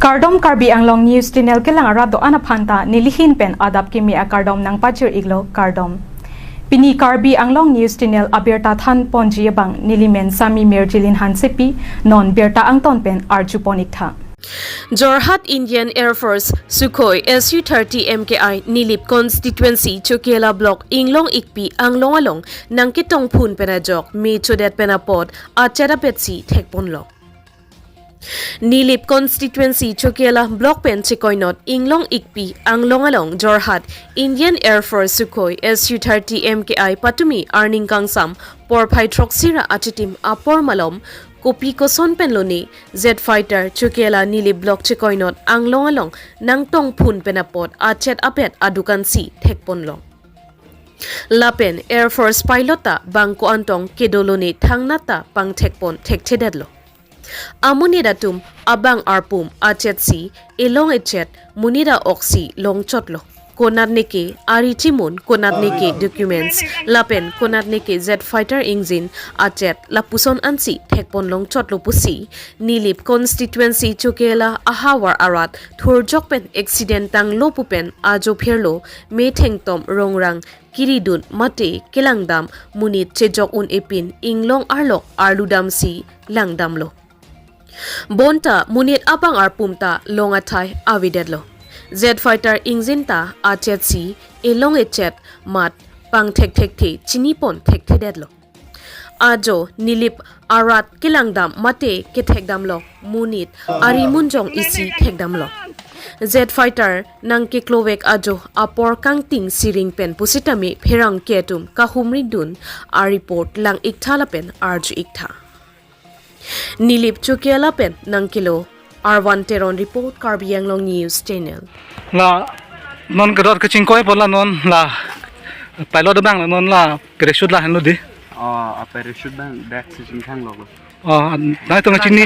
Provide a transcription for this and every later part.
Kardom Karbi Anglong News Channel ke lang arado ana phanta nilihin pen adap kimi a kardom nang pachir iglo kardom Pini Karbi Anglong News Channel aberta than ponji bang nilimen sami merjilin hansepi non berta angton pen arjuponik tha Jorhat Indian Air Force Sukhoi Su-30 MKI Nilip Constituency Chokela Block Inglong Ikpi Anglong Along Nangkitong Phun Penajok Me Chodet Penapod Achara Petsi Thekponlok Nilip Constituency Chokela Block Pen Chikoinot Inglong Ikpi Anglong Along Jorhat Indian Air Force Sukhoi Su-30 MKI Patumi Arning Kangsam Por Paitroxira Achitim Apor Malom Kopi Koson Penloni Z Fighter Chukela Nili Block Chikoinot Anglong Along Nangtong Phun Penapod Achet Apet Adukansi Thekponlong Lapen Air Force Pilota Bangko Antong Kedoloni Thangnata Pang Thekpon Thekchedadlo Amunida tum Abang Arpum Achet Si Elong Echet Munida Oksi Long Chotlo Konat Neke Arichimun Konat Neke Documents Lapen Konat Neke Z Fighter Engine Achet Lapuson Ansi Thekpon Long Chotlo Pusi Nilip Constituency Chokela Ahawar Arat Thurjokpen Accident Tang Lopupen Ajo Pherlo Me Thengtom Rongrang Kiridun Mate Kelangdam Munit Chejok Un Epin Inglong Arlok Arludam Si Langdamlo Bonta Munit Abang Arpumta Longathai Avidedlo Z Fighter Ingzinta Achet Si Elong Echet Mat Pang Thek Chinipon Thek Thededlo Ajo Nilip Arat Kilangdam Mate Kethekdamlo Munit Arimunjong Isi Thekdamlo Z Fighter Nang Kiklowek Ajo Apor Kangting Siring Pen Pusitami Pherang Ketum Kahumri Dun A report Lang Iktalapen Arju Ikta Nilip Chukela Pen Nang Kilo R1 Teron Report Karbi Anglong News Channel La non kedot kecing koi pola non la pilot bang la non la parachute la hanu di a parachute bang deck sing khang log na to ngachini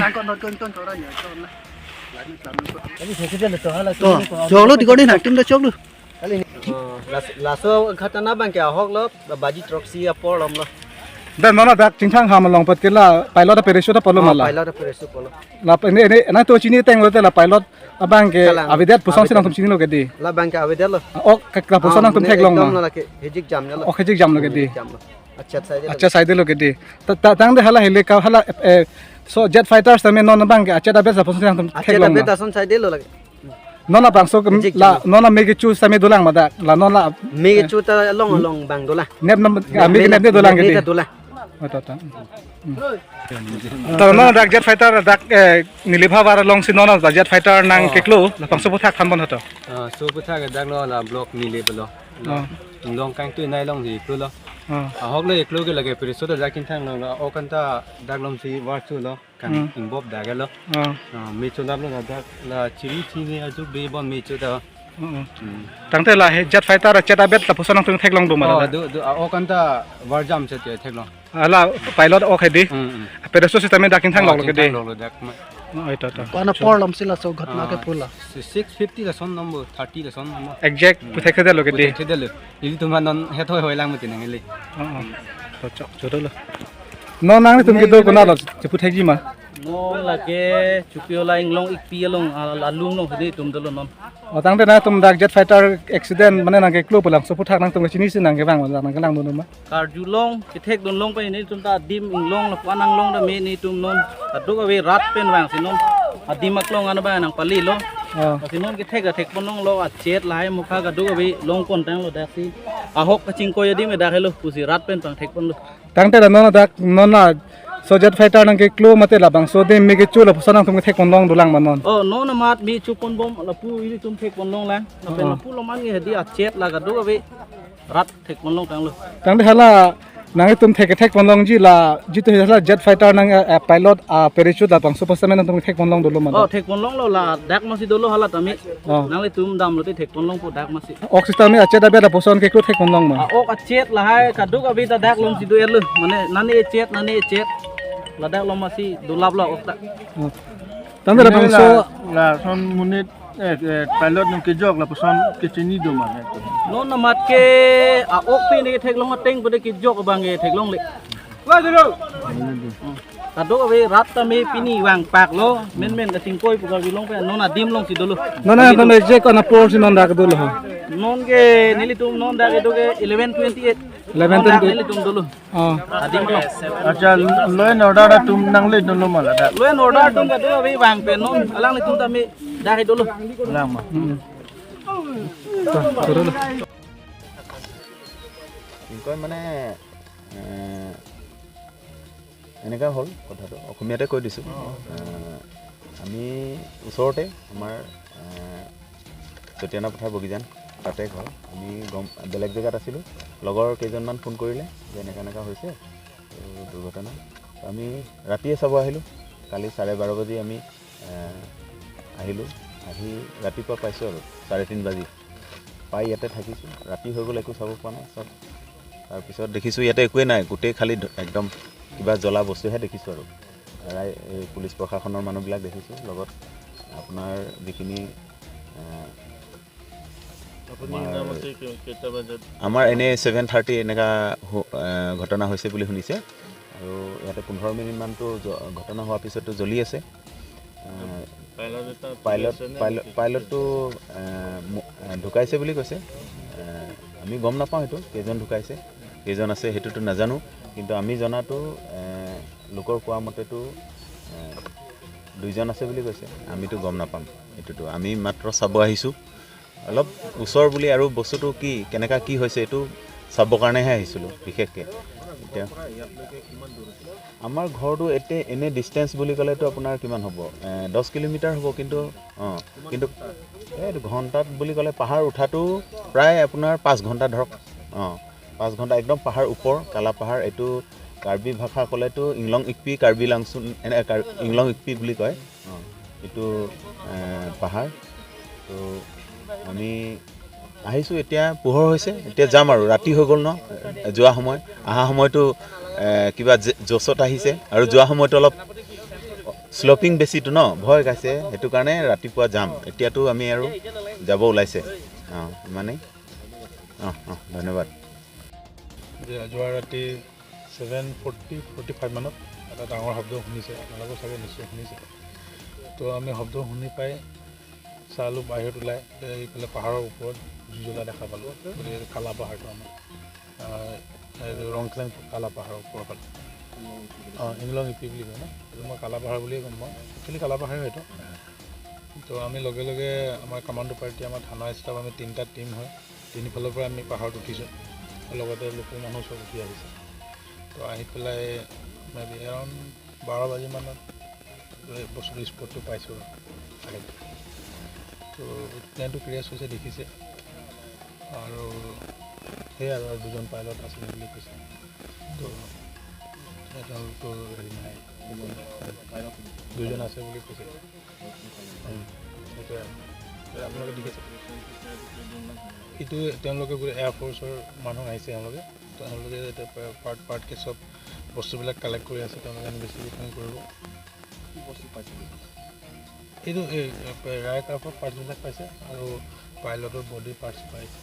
chok lu di kodin hakim da chok lu laso khatana bang kya hok lo baji troxy apor lom lo dan mana dak cingchang ham long pat kila pilot parachute polo mala pilot parachute polo la ne na to chini teng lo te la pilot abang ke avidet puson sinang tum chini lo ke di la bang ka avedel lo ok ka puson nang tum thek long ma la ke hejik jam lo ok hejik jam lo ke di अच्छा side lo ke di tang de hala hele ka hala so jet fighters tame non bang ke acha da besa puson sinang tum thek long ma अच्छा son side lo lage nona bang so la nona mege chu same dolang ma da la nona me chu ta long bang dola nep nam mege nep dolang ke di Tarana dak jet fighter dak nilibha war long sinona jet fighter nang keklo lapang so puthak thanbon hoto so puthak dak lo la block ni le long kang tu nai long ji tu lo hok le eklo ke lage pir so da jakin thang lo o kanta dak long si war chu lo kan inbob da ga lo me chu lab lo dak la chiri ni aju be bon me chu da tangte la jet fighter jet abet la puson tung thek long do mala do o kanta war jam che thek lo ala pilot ok di pereso system dakin thang log ke di oi ta pana porlam sila so ghatna ke pula 650 la son number 30 la son number exact puthek ke lo ke di thedel ili tuma non hetoi hoi lang mutin ngeli to chok chodo lo no nang tum ke do kona lo puthek ji ma non la ke chupiola inglong ikpi along alung no hede tum dolo non o tangte na tum dak jet fighter accident mane nang ke klo pulang so puthak nang tum chini sin nang ke bang nang ke lang do ma kar julong ke thek don long pe ni tum ta dim inglong la panang long da me ni tum non aduk ave rat pen wang sinon adimak long an ba nang pali lo sinon ke thek thek ponong lo a chet lai mukha ga duk ave long kon tang lo dak si a hok ka ching ko yadi me dak helo pusi rat pen pang thek pon lo tangte na no dak no na so jet fighter nang ke klo mate la bang so de me ke chu la puson nang tum ke thek pon long dulang ma non no na mat mi chu pon bom la pu ili tum thek pon long lang na pen la pu lo man nge hedi a chet la ga duk ave rat thek pon long tang lo tangte hala nang tum thek pon long ji la jitu hala jet fighter nang pilot parachute la bang so puson nang tum thek pon long dulo ma thek pon long lo la dak ma si dolo hala tami nang le tum dam lo te thek pon long pu dak ma si ok system me acha da be la puson ke klo thek pon long ma ok a chet la hai ka duk abi ta dak long si du el mane nani e chet la dak long ma si du lab lo ok ta tangte la bang so la son munit pilot nung kijok la person kichini do man no na mat ke a ok pi ni thek long ateng pu de ki jok bang e thek long le wa de lo kadok awe rat ta me pini wang pak lo men ka tingkoi puga bilong pe non adim long si dulu non je ko na por si non dak dul ha non ke nili tum non da ke doge 1128 1128 nili tum dulu adim lo अच्छा loan order da tum nang le don lo mala da lo en order tum ka do awe wang pe non alang le tum ta me da ke dulu lama কয় মানে এনেকুৱা হ'ল কথাটো অসমীয়াতে কৈ দিছোঁ আমি ওচৰতে আমাৰ চতিয়ানা পথাৰ বগিজান তাতে ঘৰ আমি বেলেগ জেগাত আছিলোঁ লগৰ কেইজনমান ফোন কৰিলে যে এনেকুৱা হৈছে দুৰ্ঘটনা আমি ৰাতিয়ে চাব আহিলোঁ কালি 12:30 বাজি আমি আহিলোঁ আহি ৰাতিপুৱা পাইছোঁ আৰু 3:30 বাজি পাই ইয়াতে থাকিছোঁ ৰাতি হৈ গ'ল একো চাব পৰা নাই চব তাৰপিছত দেখিছোঁ ইয়াতে একোৱেই নাই গোটেই খালি একদম কিবা জ্বলা বস্তুহে দেখিছোঁ আৰু পুলিচ প্ৰশাসনৰ মানুহবিলাক দেখিছোঁ লগত আপোনাৰ যিখিনি আমাৰ এনেই 7:30 এনেকুৱা ঘটনা হৈছে বুলি শুনিছে আৰু ইয়াতে 15 মিনিটমানটো ঘটনা হোৱাৰ পিছতো জ্বলি আছে পাইলটটো ঢুকাইছে বুলি কৈছে আমি গম নাপাওঁ সেইটো কেইজন ঢুকাইছে কেইজন আছে সেইটোতো নাজানো কিন্তু আমি জনাটো লোকৰ কোৱা মতেতো 2জন আছে বুলি কৈছে আমিতো গম নাপাম এইটোতো আমি মাত্ৰ চাব আহিছোঁ অলপ ওচৰ বুলি আৰু বস্তুটো কি কেনেকা কি হৈছে এইটো চাবৰ কাৰণেহে আহিছিলোঁ বিশেষকৈ এতিয়া আমাৰ ঘৰটো এনে ডিষ্টেঞ্চ বুলি ক'লেতো আপোনাৰ কিমান হ'ব 10 কিলোমিটাৰ হ'ব কিন্তু এই ঘণ্টাত বুলি ক'লে পাহাৰ উঠাটো প্ৰায় আপোনাৰ 5 ঘণ্টা ধৰক 5 ঘণ্টা একদম পাহাৰ ওপৰ কালা পাহাৰ এইটো কাৰ্বি ভাষা ক'লেতো ইংলং ইকপি কাৰ্বি লাংচুন ইংলং ইকপি বুলি কয় এইটো পাহাৰ তো আমি আহিছোঁ এতিয়া পোহৰ হৈছে এতিয়া যাম আৰু ৰাতি হৈ গ'ল ন যোৱা সময় অহা সময়তো কিবা জছত আহিছে আৰু যোৱা সময়তো অলপ স্লপিং বেছিটো ন ভয় খাইছে সেইটো কাৰণে ৰাতিপুৱা যাম এতিয়াতো আমি আৰু যাব ওলাইছে মানে ধন্যবাদ যোৱা ৰাতি 7:45 মানত এটা ডাঙৰ শব্দ শুনিছে আপোনালোকেও চাগে নিশ্চয় শুনিছে তো আমি শব্দ শুনি পাই চালোঁ বাহিৰত ওলাই এইফালে পাহাৰৰ ওপৰত জুই জ্বলা দেখা পালোঁ গতিকে কালা পাহাৰটো আমাৰ ৰংক্লেং কালা পাহাৰৰ ওপৰৰ ফালে ইংলং ইপি বুলি কয় ন মই কালা পাহাৰ বুলিয়ে গম পাওঁ একচুৱেলি কালা পাহাৰ হয়তো তো আমি লগে লগে আমাৰ কামাণ্ডো পাৰ্টি আমাৰ থানা ষ্টাফ আমি 3টা টিম হয় 3 ফালৰ পৰা আমি পাহাৰত উঠিছোঁ লগতে লোকেল মানুহ চব উঠি আহিছে তো আহি পেলাই এৰাউণ্ড 12 বাজি মানত বস্তুটো স্পটটো পাইছোঁ আহি তো প্লেনটো ক্ৰেছ হৈছে দেখিছে আৰু সেয়া আৰু 2জন পাইলট আছিলে বুলি কৈছে তো তেওঁলোকৰ হেৰি নাই 2জন আছে বুলি কৈছে সেইটোৱে আপোনালোকে দেখিছে এইটো তেওঁলোকে গোটেই এয়াৰফ'ৰ্চৰ মানুহ আহিছে তেওঁলোকে পাৰ্টকৈ চব বস্তুবিলাক কালেক্ট কৰি আছে তেওঁলোকে ইনভেষ্টিগেশ্যন কৰিব কি বস্তু পাইছে এইটো ৰায় কাৰ্পৰ পাৰ্টছবিলাক পাইছে আৰু পাইলটৰ বডি পাৰ্টছ পাইছে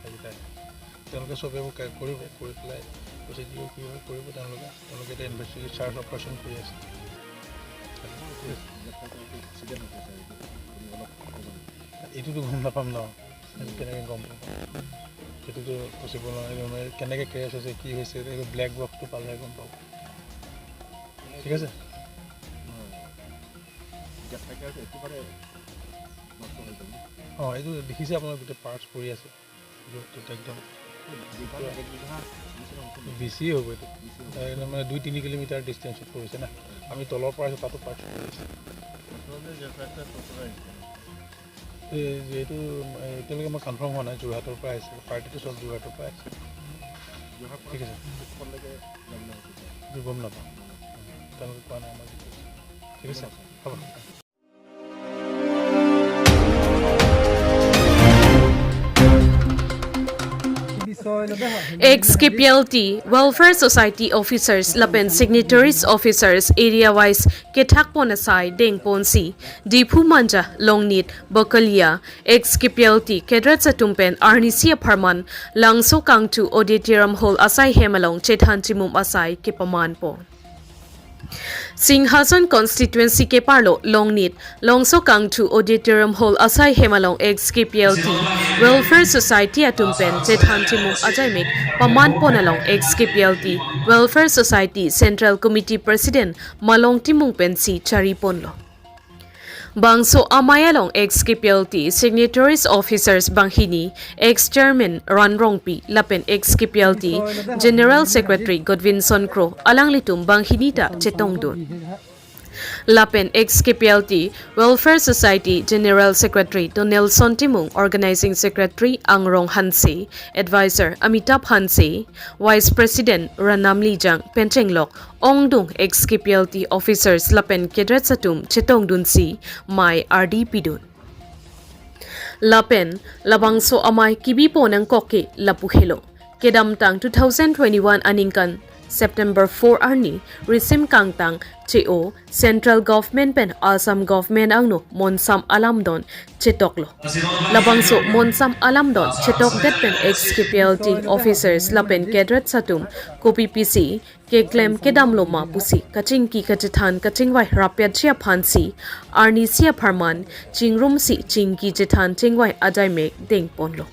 সেইকেইটাই তেওঁলোকে চব এইবোৰ কৰিব কৰি পেলাই প্ৰচিডিউৰ কি হয় কৰিব তেওঁলোকে এতিয়া ইনভেষ্টিগেশ্যন চাৰ্জ অপাৰেশ্যন কৰি আছে এইটোতো গম নাপাম ন কেনেকৈ গম পাম সেইটোতো পচিবল নহয় কেনেকৈ ক্ৰেছ হৈছে কি হৈছে এইটো ব্লেক বক্সটো পালে গম পাব ঠিক আছে এইটো দেখিছে আপোনাৰ গোটেই পাৰ্টছ পৰি আছে একদম বেছি হ'ব এইটো মানে 2-3 কিলোমিটাৰ ডিষ্টেঞ্চত পৰিছে না আমি তলৰ পৰা আছোঁ তাতো পাৰ্টছ পৰি আছে যিহেতু এতিয়ালৈকে মই কনফাৰ্ম হোৱা নাই যোৰহাটৰ পৰা আহিছে পাৰ্টিটো চব যোৰহাটৰ পৰা আহিছে ঠিক আছে গম নাপাওঁ তেওঁলোকে কোৱা নাই আমাক ঠিক আছে হ'ব Ex-KPLT, Welfare Society Officers, Lapen Signatories Officers, Area-wise, Ketak Ponasai, Deng Ponsi, Dipu Manja, Longnit, Bokalia, Ex-KPLT, Kedrat Satumpen, Arnisia Parman, Langso Kangtu, Auditorium Hall, Asai Hemalong, Chethan Chimum Asai, Kipaman Po. Singhasan constituency ke parlo Longnit Longso Kangchu Auditorium Hall Asai Hemalong ex KPLT Welfare Society atumpen Jethan Timum Ajaimek Paman Ponalong ex KPLT Welfare Society Central Committee President Malong Timung Pensi Chari Ponlo Bangso Amayalong ex KPLT Signatories Officers Banghini ex Chairman Ranrongpi Lapen ex KPLT General Secretary Godwinson Crow Alanglitum Banghinita Chetongdun Lapen ex KPLT Welfare Society General Secretary Donelson Timung Organizing Secretary Angrong Hanse Advisor Amitabh Hanse Vice President Ranam Lijang Pentenglok Ongdung ex KPLT Officers Lapen Kedret Satum Chetongdun Si Mai RD Pidun Lapen Labangso Amai Kibipo ng Koke Lapuhelo Kedamtang 2021 Aningkan September 4 arni Risim Kangtang Cheo Central Government pen Assam Government angno Monsam Alamdon Chetoklo Labangso Monsam Alamdon Chetok det pen ex KPLT officers lapen Kedrat Satum Kopi PC Keklem Kedamloma Pusi Kachingki Kachethan Kachingwai Rapyat Chia Phansi Arni Sia Parman Chingrum Si Chingki Jethan Chingwai Ajaimek Deng Ponlo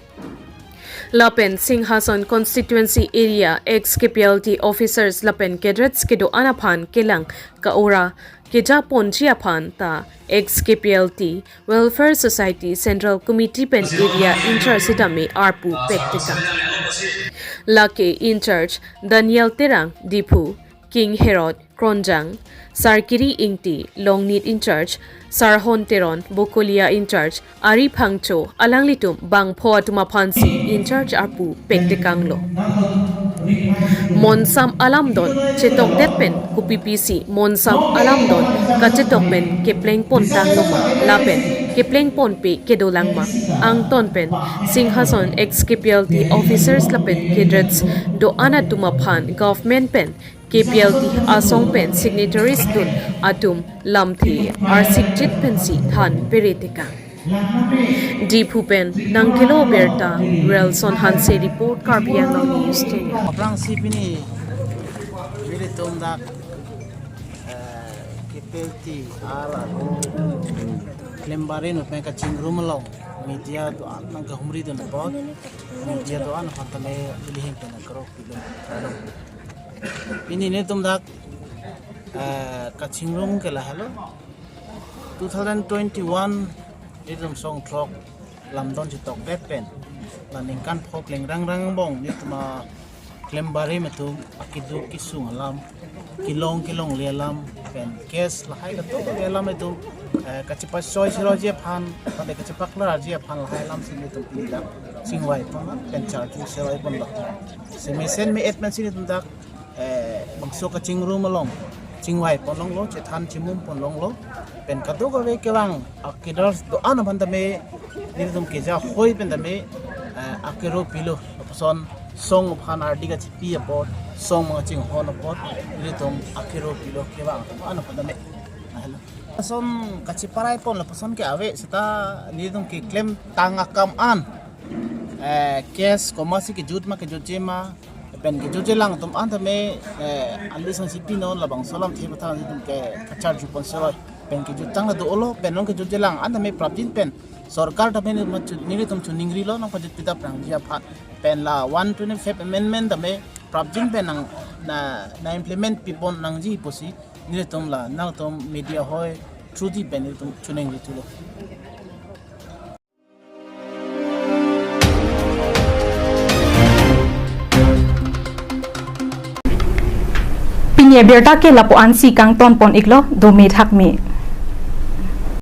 Lapen Singhasan constituency area ex KPLT officers Lapen Kedrets Kedo Anapan Kelang Kaura Keja Ponchia Pan ta ex KPLT Welfare Society Central Committee pen area in charge Sidame Arpu Pektika Lake in charge Daniel Terang Dipu King Herod Kronjang Sarkiri Ingti Longnit in charge Sarhon Teron Bokolia in charge Ari Pangcho Alanglitum Bangpho Tumapansi in charge Arpu Pektekanglo Monsam Alamdon Chetok Detpen Kupipisi Monsam Alamdon Kachetokpen Kepleng Pontang Loma Lapen Kepleng Ponpe Kedolangma Ang Tonpen Singhason ex KPLT officers Lapen Kedrets Do Anatumapan Government Pen KPLT Asong Pen Signatories Dun Atum Lamthi Arsik Jit Pensi Than Peretika Deepu Pen Nangkilo Berta Relson Hanse Report Karpiang News Channel Aprang sipini Bili tumdak KPLT ala lembarin upeng kacing rumalong media doan nang kahumri dun pot media doan hantame bilihin pen kerok bilum ini tumdak kacing rum ke lahalo 2021 idum song trok lamdon chitok depen laningkan phok lengrang rang bong ni tuma klembari metu akidu kisung alam kilong lelam pen kes lahai to lelam itu kacipa soy siro je phan pada kacipak lar je phan lahai lam sini tu pilih singwai pon pen charju siroi pon la semisen me et men sini tundak bangso kacing rum along chingwai pon long lo chethan chimum pon long lo pen kadu ko ve kewang akidar do an bandame nirdum keja hoi pendame akero pilo person song phan ardi ka chipi apot song ma ching hon apot nirdum akero pilo kewang an bandame person kachiparai pon la person ke ave sita nirdum ke claim tangakam an kes komasi ke jutma ke jojema pen ke jojelang tum antame alisan sipino labang solam thebata tum ke kachar ju ponsor pen ke jutang la do olo pen nong ke jojelang antame prabjin pen sarkar ta pen niri tum chuningri lo nong pajit pita prang dia phat pen la 125 amendment tame prabjin pen nang na implement pipon nang ji posi niri tum la nang tum media hoy through di pen tum chuningri tulo Pinya berta ke lapuan si kang ton pon iklo do me thak me